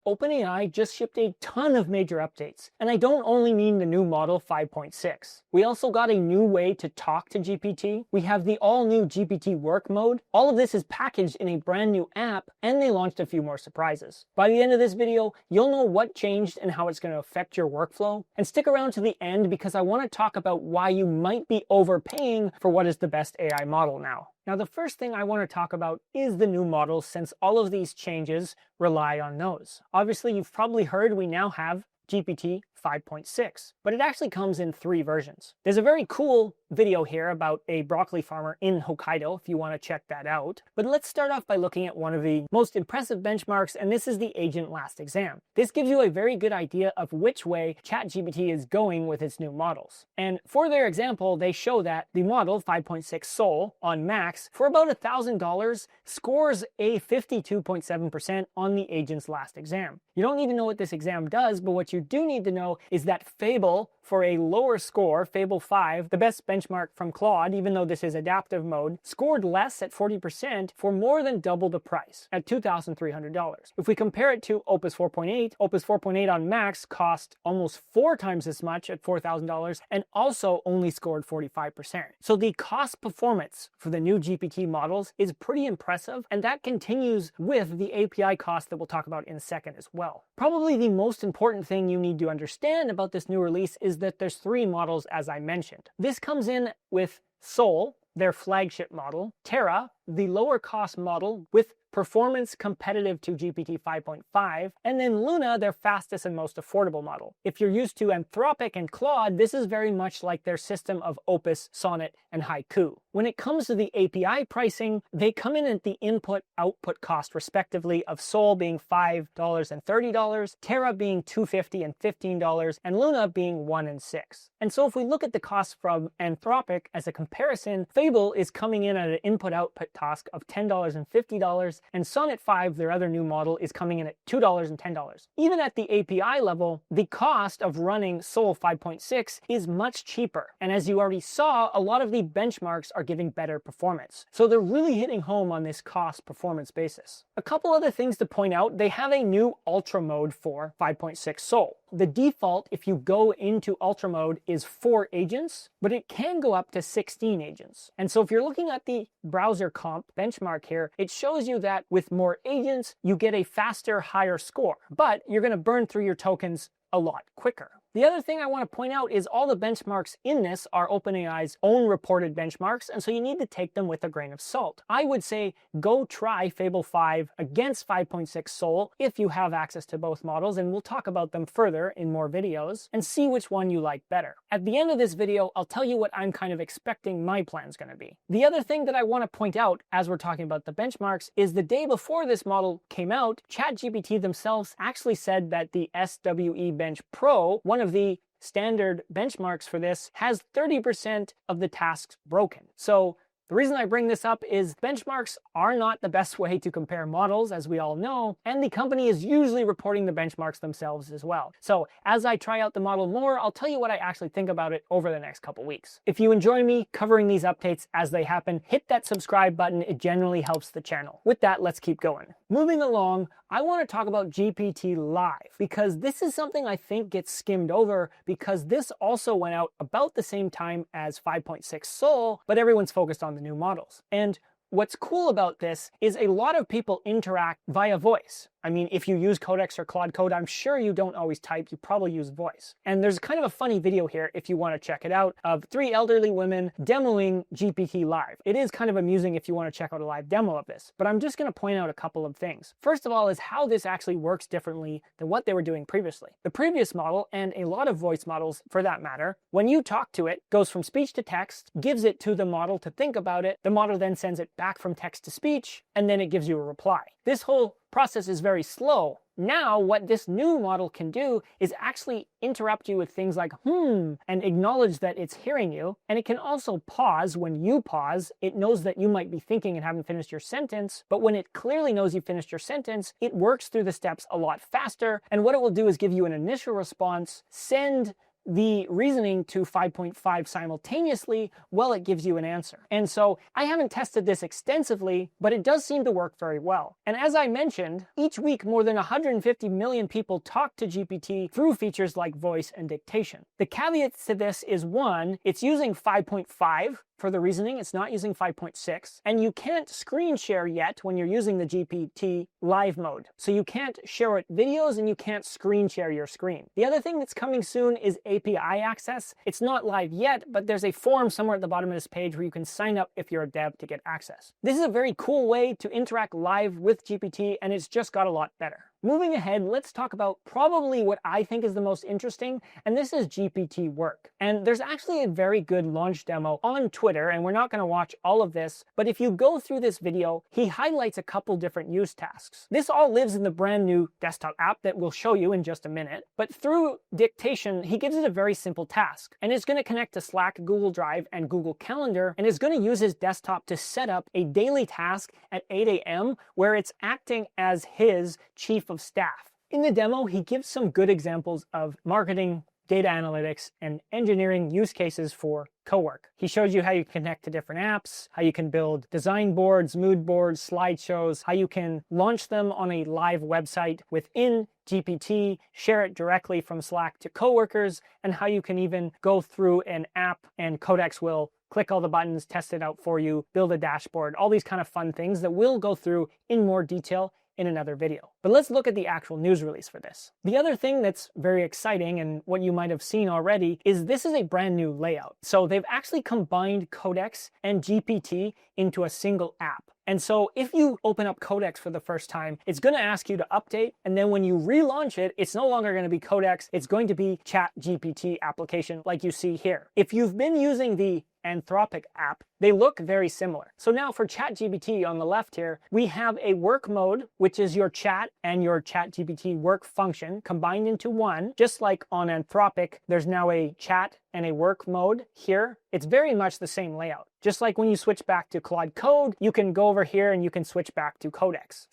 OpenAI just shipped a ton of major updates, and I don't only mean the new model 5.6. We also got a new way to talk to GPT, we have the all-new GPT Work mode, all of this is packaged in a brand new app, and they launched a few more surprises. By the end of this video, you'll know what changed and how it's going to affect your workflow, and stick around to the end because I want to talk about why you might be overpaying for what is the best AI model now. Now, the first thing I want to talk about is the new models, since all of these changes rely on those. Obviously, you've probably heard we now have GPT 5.6, but it actually comes in 3 versions. There's a very cool video here about a broccoli farmer in Hokkaido if you want to check that out. But let's start off by looking at one of the most impressive benchmarks, and this is the agent last exam. This gives you a very good idea of which way ChatGPT is going with its new models. And for their example, they show that the model 5.6 Sol on Max for about $1,000 scores a 52.7% on the agent's last exam. You don't need to know what this exam does, but what you do need to know is that Fable, for a lower score, Fable 5, the best benchmark from Claude, even though this is adaptive mode, scored less at 40% for more than double the price, at $2,300. If we compare it to Opus 4.8, Opus 4.8 on Max cost almost 4 times as much at $4,000 and also only scored 45%. So the cost performance for the new GPT models is pretty impressive, and that continues with the API cost that we'll talk about in a second as well. Probably the most important thing you need to understand about this new release is that there's 3 models, as I mentioned. This comes in with Sol, their flagship model, Terra, the lower cost model with performance competitive to GPT 5.5, and then Luna, their fastest and most affordable model. If you're used to Anthropic and Claude, this is very much like their system of Opus, Sonnet, and Haiku. When it comes to the API pricing, they come in at the input-output cost respectively of Sol being $5 and $30, Terra being $2.50 and $15, and Luna being $1 and $6. And so if we look at the cost from Anthropic as a comparison, Fable is coming in at an input-output cost of $10 and $50, and Sonnet 5, their other new model, is coming in at $2 and $10. Even at the API level, the cost of running Sol 5.6 is much cheaper. And as you already saw, a lot of the benchmarks are giving better performance. So they're really hitting home on this cost performance basis. A couple other things to point out, they have a new Ultra mode for 5.6 Sol. The default, if you go into Ultra mode, is 4 agents, but it can go up to 16 agents. And so if you're looking at the browser comp benchmark here, it shows you that with more agents, you get a faster, higher score, but you're going to burn through your tokens a lot quicker. The other thing I want to point out is all the benchmarks in this are OpenAI's own reported benchmarks, and so you need to take them with a grain of salt. I would say go try Fable 5 against 5.6 Sol if you have access to both models, and we'll talk about them further in more videos, and see which one you like better. At the end of this video, I'll tell you what I'm kind of expecting my plan's going to be. The other thing that I want to point out as we're talking about the benchmarks is the day before this model came out, ChatGPT themselves actually said that the SWE Bench Pro, one of the standard benchmarks for this, has 30% of the tasks broken. So the reason I bring this up is benchmarks are not the best way to compare models, as we all know, and the company is usually reporting the benchmarks themselves as well. So as I try out the model more, I'll tell you what I actually think about it over the next couple weeks. If you enjoy me covering these updates as they happen, hit that subscribe button. It generally helps the channel. With that, let's keep going. Moving along, I want to talk about GPT-Live, because this is something I think gets skimmed over because this also went out about the same time as 5.6 Sol, but everyone's focused on the new models. And what's cool about this is a lot of people interact via voice. I mean, if you use Codex or Claude Code, I'm sure you don't always type, you probably use voice. And there's kind of a funny video here, if you want to check it out, of 3 elderly women demoing GPT-Live. It is kind of amusing if you want to check out a live demo of this, but I'm just going to point out a couple of things. First of all is how this actually works differently than what they were doing previously. The previous model, and a lot of voice models for that matter, when you talk to it, goes from speech to text, gives it to the model to think about it, the model then sends it back from text to speech, and then it gives you a reply. This whole process is very slow. Now, what this new model can do is actually interrupt you with things like, and acknowledge that it's hearing you. And it can also pause when you pause. It knows that you might be thinking and haven't finished your sentence, but when it clearly knows you finished your sentence, it works through the steps a lot faster. And what it will do is give you an initial response, send the reasoning to 5.5 simultaneously, well, it gives you an answer. And so I haven't tested this extensively, but it does seem to work very well. And as I mentioned, each week more than 150 million people talk to GPT through features like voice and dictation. The caveat to this is, one, it's using 5.5 for the reasoning, it's not using 5.6, and you can't screen share yet when you're using the GPT-Live mode. So you can't share it videos and you can't screen share your screen. The other thing that's coming soon is API access. It's not live yet, but there's a form somewhere at the bottom of this page where you can sign up if you're a dev to get access. This is a very cool way to interact live with GPT, and it's just got a lot better. Moving ahead, let's talk about probably what I think is the most interesting, and this is GPT Work. And there's actually a very good launch demo on Twitter, and we're not going to watch all of this, but if you go through this video, he highlights a couple different use tasks. This all lives in the brand new desktop app that we'll show you in just a minute, but through dictation, he gives it a very simple task, and it's going to connect to Slack, Google Drive, and Google Calendar, and it's going to use his desktop to set up a daily task at 8 a.m. where it's acting as his chief of staff. In the demo, he gives some good examples of marketing, data analytics, and engineering use cases for cowork. He shows you how you connect to different apps, how you can build design boards, mood boards, slideshows, how you can launch them on a live website within GPT, share it directly from Slack to coworkers, and how you can even go through an app and Codex will click all the buttons, test it out for you, build a dashboard, all these kind of fun things that we'll go through in more detail in another video. But let's look at the actual news release for this. The other thing that's very exciting, and what you might have seen already, is this is a brand new layout. So they've actually combined Codex and GPT into a single app. And so if you open up Codex for the first time, it's going to ask you to update. And then when you relaunch it, it's no longer going to be Codex. It's going to be ChatGPT application like you see here. If you've been using the Anthropic app, they look very similar. So now for ChatGPT on the left here, we have a work mode, which is your chat and your ChatGPT work function combined into one. Just like on Anthropic, there's now a chat and a work mode here. It's very much the same layout. Just like when you switch back to Claude Code, you can go over here and you can switch back to Codex.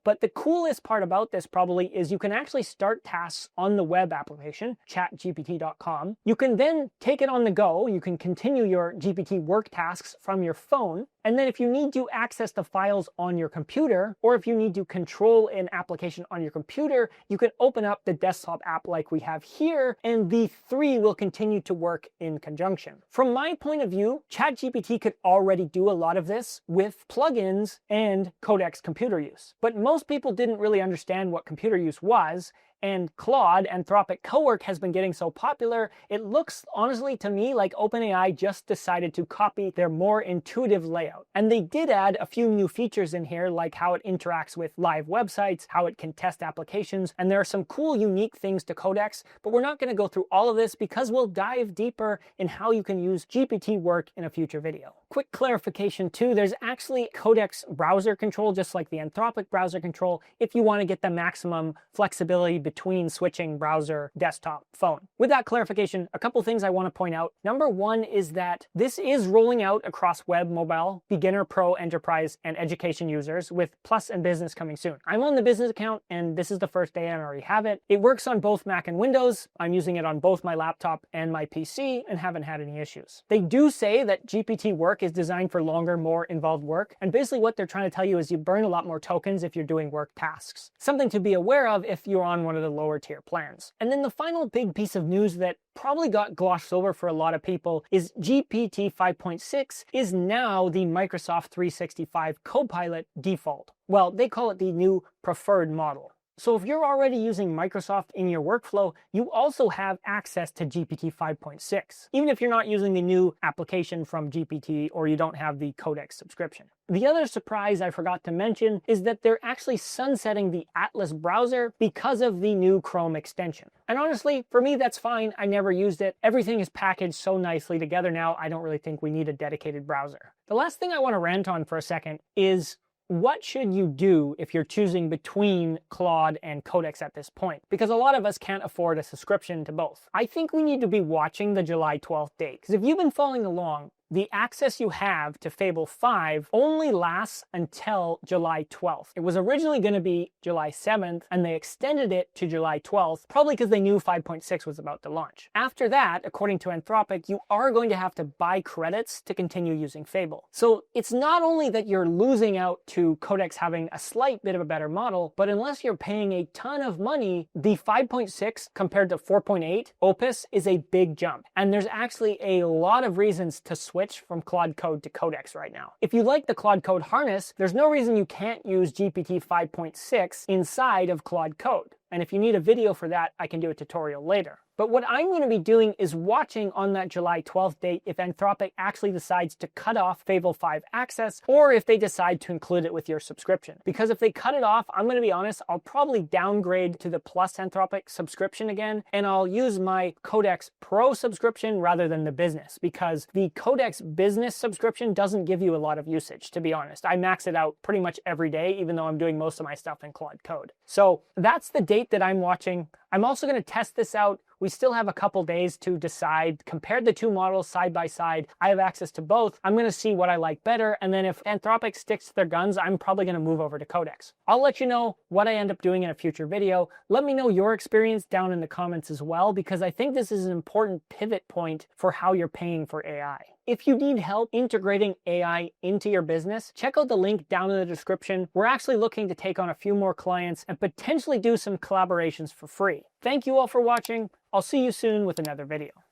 But the coolest part about this probably is you can actually start tasks on the web application, chatgpt.com. You can then take it on the go. You can continue your GPT work tasks from your phone. And then if you need to access the files on your computer, or if you need to control an application on your computer, you can open up the desktop app like we have here, and the three will continue to work in conjunction. From my point of view, ChatGPT could already do a lot of this with plugins and Codex computer use. But most people didn't really understand what computer use was, and Claude, Anthropic Cowork, has been getting so popular, it looks honestly to me like OpenAI just decided to copy their more intuitive layout. And they did add a few new features in here, like how it interacts with live websites, how it can test applications, and there are some cool, unique things to Codex, but we're not going to go through all of this because we'll dive deeper in how you can use GPT Work in a future video. Quick clarification too, there's actually Codex browser control, just like the Anthropic browser control, if you want to get the maximum flexibility between switching browser, desktop, phone. With that clarification, a couple things I want to point out. Number one is that this is rolling out across web, mobile, beginner, pro, enterprise, and education users, with Plus and Business coming soon. I'm on the business account, and this is the first day I already have it. It works on both Mac and Windows. I'm using it on both my laptop and my PC, and haven't had any issues. They do say that GPT Work is designed for longer, more involved work, and basically what they're trying to tell you is you burn a lot more tokens if you're doing work tasks. Something to be aware of if you're on one of the lower tier plans. And then the final big piece of news that probably got glossed over for a lot of people is GPT 5.6 is now the Microsoft 365 Copilot default. Well, they call it the new preferred model. So if you're already using Microsoft in your workflow, you also have access to GPT 5.6, even if you're not using the new application from GPT or you don't have the Codex subscription. The other surprise I forgot to mention is that they're actually sunsetting the Atlas browser because of the new Chrome extension. And honestly, for me, that's fine. I never used it. Everything is packaged so nicely together now, I don't really think we need a dedicated browser. The last thing I want to rant on for a second is what should you do if you're choosing between Claude and Codex at this point? Because a lot of us can't afford a subscription to both. I think we need to be watching the July 12th date. Because if you've been following along, the access you have to Fable 5 only lasts until July 12th. It was originally going to be July 7th, and they extended it to July 12th, probably because they knew 5.6 was about to launch. After that, according to Anthropic, you are going to have to buy credits to continue using Fable. So it's not only that you're losing out to Codex having a slight bit of a better model, but unless you're paying a ton of money, the 5.6 compared to 4.8 Opus is a big jump. And there's actually a lot of reasons to switch from Claude Code to Codex right now. If you like the Claude Code harness, there's no reason you can't use GPT 5.6 inside of Claude Code. And if you need a video for that, I can do a tutorial later. But what I'm going to be doing is watching on that July 12th date if Anthropic actually decides to cut off Fable 5 access, or if they decide to include it with your subscription. Because if they cut it off, I'm going to be honest, I'll probably downgrade to the Plus Anthropic subscription again, and I'll use my Codex Pro subscription rather than the business, because the Codex business subscription doesn't give you a lot of usage, to be honest. I max it out pretty much every day, even though I'm doing most of my stuff in Claude Code. So that's the date that I'm watching. I'm also going to test this out. We still have a couple days to decide, compare the two models side by side. I have access to both. I'm going to see what I like better. And then if Anthropic sticks to their guns, I'm probably going to move over to Codex. I'll let you know what I end up doing in a future video. Let me know your experience down in the comments as well, because I think this is an important pivot point for how you're paying for AI. If you need help integrating AI into your business, check out the link down in the description. We're actually looking to take on a few more clients and potentially do some collaborations for free. Thank you all for watching. I'll see you soon with another video.